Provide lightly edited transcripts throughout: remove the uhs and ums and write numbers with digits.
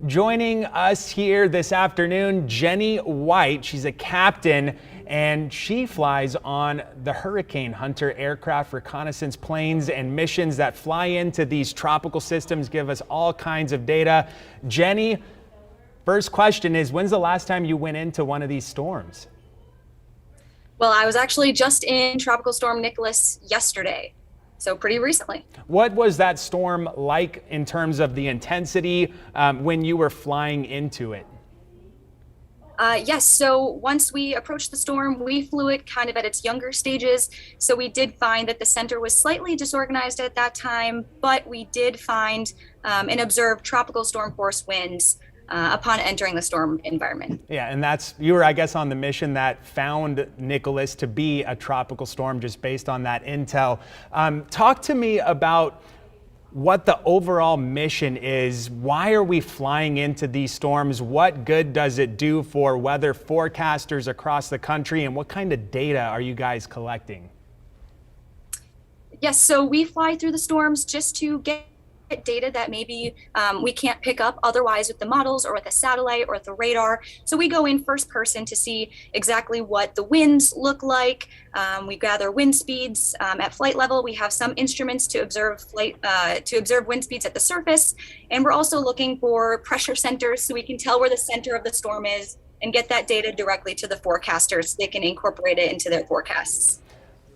Joining us here this afternoon, Jenny White. She's a captain and she flies on the Hurricane Hunter aircraft reconnaissance planes and missions that fly into these tropical systems, give us all kinds of data. Jenny, first question is, when's the last time you went into one of these storms? Well, I was actually just in Tropical Storm Nicholas yesterday, so pretty recently. What was that storm like in terms of the intensity when you were flying into it? Yes, so once we approached the storm, we flew it kind of at its younger stages. So we did find that the center was slightly disorganized at that time, but we did find and observe tropical storm force winds upon entering the storm environment. Yeah, and you were, I guess, on the mission that found Nicholas to be a tropical storm just based on that intel. Talk to me about what the overall mission is. Why are we flying into these storms? What good does it do for weather forecasters across the country? And what kind of data are you guys collecting? Yes, so we fly through the storms just to get data that maybe we can't pick up otherwise with the models or with a satellite or with the radar. So we go in first person to see exactly what the winds look like. We gather wind speeds at flight level. We have some instruments to observe wind speeds at the surface. And we're also looking for pressure centers so we can tell where the center of the storm is and get that data directly to the forecasters so they can incorporate it into their forecasts.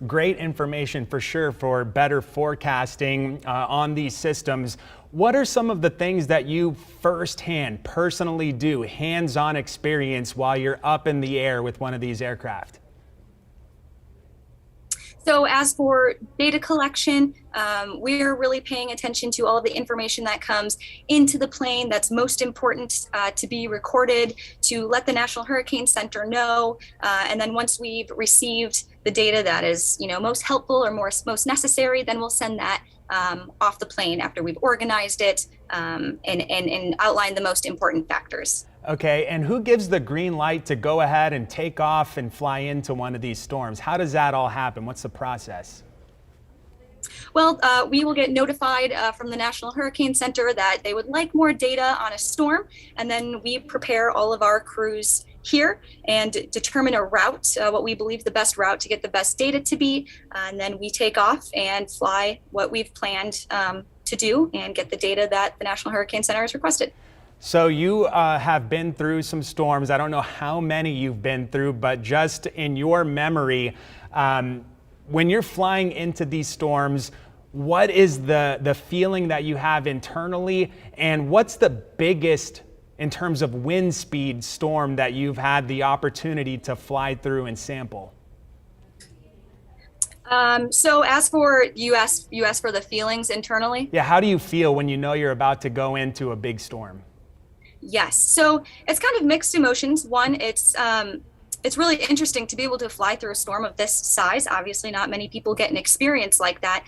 Great information for sure for better forecasting on these systems. What are some of the things that you firsthand personally do, hands-on experience while you're up in the air with one of these aircraft? So as for data collection, we're really paying attention to all of the information that comes into the plane that's most important to be recorded, to let the National Hurricane Center know. And then once we've received the data that is, most helpful or most necessary, then we'll send that off the plane after we've organized it and outlined the most important factors. Okay, and who gives the green light to go ahead and take off and fly into one of these storms? How does that all happen? What's the process? Well, we will get notified from the National Hurricane Center that they would like more data on a storm, and then we prepare all of our crews here and determine a route, what we believe the best route to get the best data to be, and then we take off and fly what we've planned to do and get the data that the National Hurricane Center has requested. So you have been through some storms. I don't know how many you've been through, but just in your memory, when you're flying into these storms, what is the feeling that you have internally, and what's the biggest, in terms of wind speed, storm that you've had the opportunity to fly through and sample? So as for you asked for the feelings internally? Yeah, how do you feel when you know you're about to go into a big storm? Yes, so it's kind of mixed emotions. One, it's really interesting to be able to fly through a storm of this size. Obviously, not many people get an experience like that.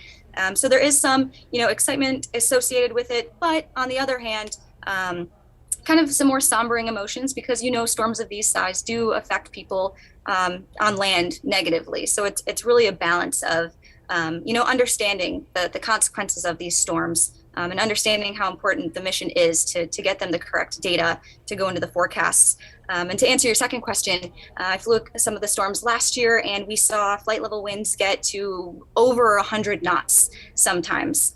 So there is some, excitement associated with it. But on the other hand, kind of some more sombering emotions because, storms of these size do affect people on land negatively. So it's really a balance of, understanding the consequences of these storms. And understanding how important the mission is to get them the correct data to go into the forecasts. And to answer your second question, I flew some of the storms last year and we saw flight level winds get to over 100 knots sometimes.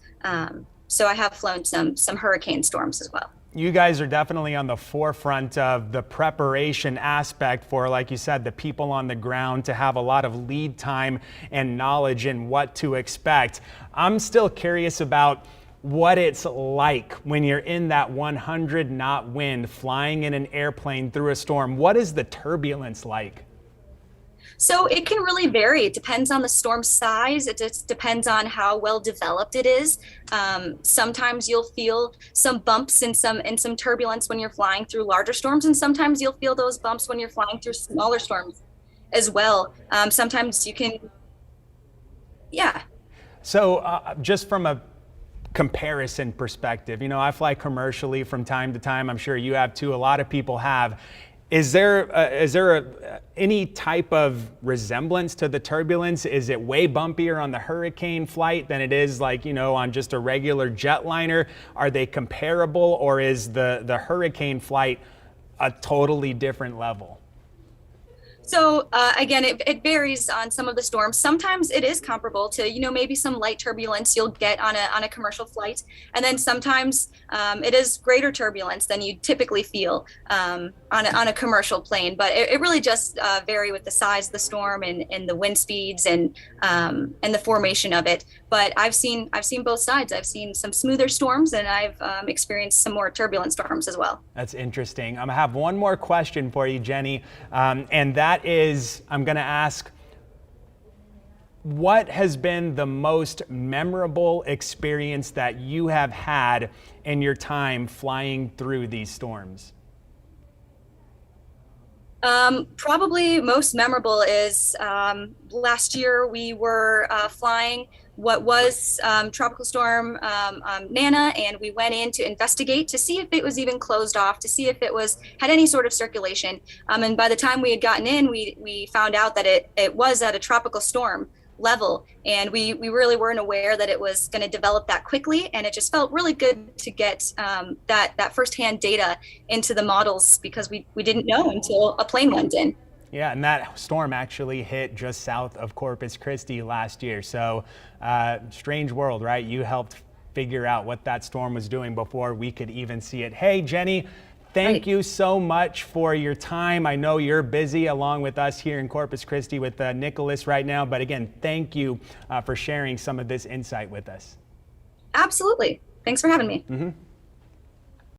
So I have flown some hurricane storms as well. You guys are definitely on the forefront of the preparation aspect for, like you said, the people on the ground to have a lot of lead time and knowledge in what to expect. I'm still curious about what it's like when you're in that 100-knot wind flying in an airplane through a storm. What is the turbulence like? So it can really vary. It depends on the storm size. It just depends on how well developed it is. Sometimes you'll feel some bumps and some turbulence when you're flying through larger storms, and sometimes you'll feel those bumps when you're flying through smaller storms as well. Sometimes you can, yeah. So just from a comparison perspective, I fly commercially from time to time. I'm sure you have too. A lot of people have. Is there any type of resemblance to the turbulence? Is it way bumpier on the hurricane flight than it is like, on just a regular jetliner? Are they comparable, or is the hurricane flight a totally different level? So again, it varies on some of the storms. Sometimes it is comparable to, maybe some light turbulence you'll get on a commercial flight, and then sometimes it is greater turbulence than you typically feel on a commercial plane. But it really just vary with the size of the storm and the wind speeds and the formation of it. But I've seen both sides. I've seen some smoother storms, and I've experienced some more turbulent storms as well. That's interesting. I'm gonna have one more question for you, Jenny, and that is, I'm going to ask, what has been the most memorable experience that you have had in your time flying through these storms? Probably most memorable is last year we were flying what was Tropical Storm Nana, and we went in to investigate to see if it was even closed off, to see if it had any sort of circulation. And by the time we had gotten in, we found out that it was at a tropical storm level, and we really weren't aware that it was going to develop that quickly, and it just felt really good to get that firsthand data into the models, because we didn't know until a plane went in. Yeah, and that storm actually hit just south of Corpus Christi last year. So strange world, right? You helped figure out what that storm was doing before we could even see it. Hey, Jenny, thank you so much for your time. I know you're busy along with us here in Corpus Christi with Nicholas right now. But again, thank you for sharing some of this insight with us. Absolutely. Thanks for having me. Mm-hmm.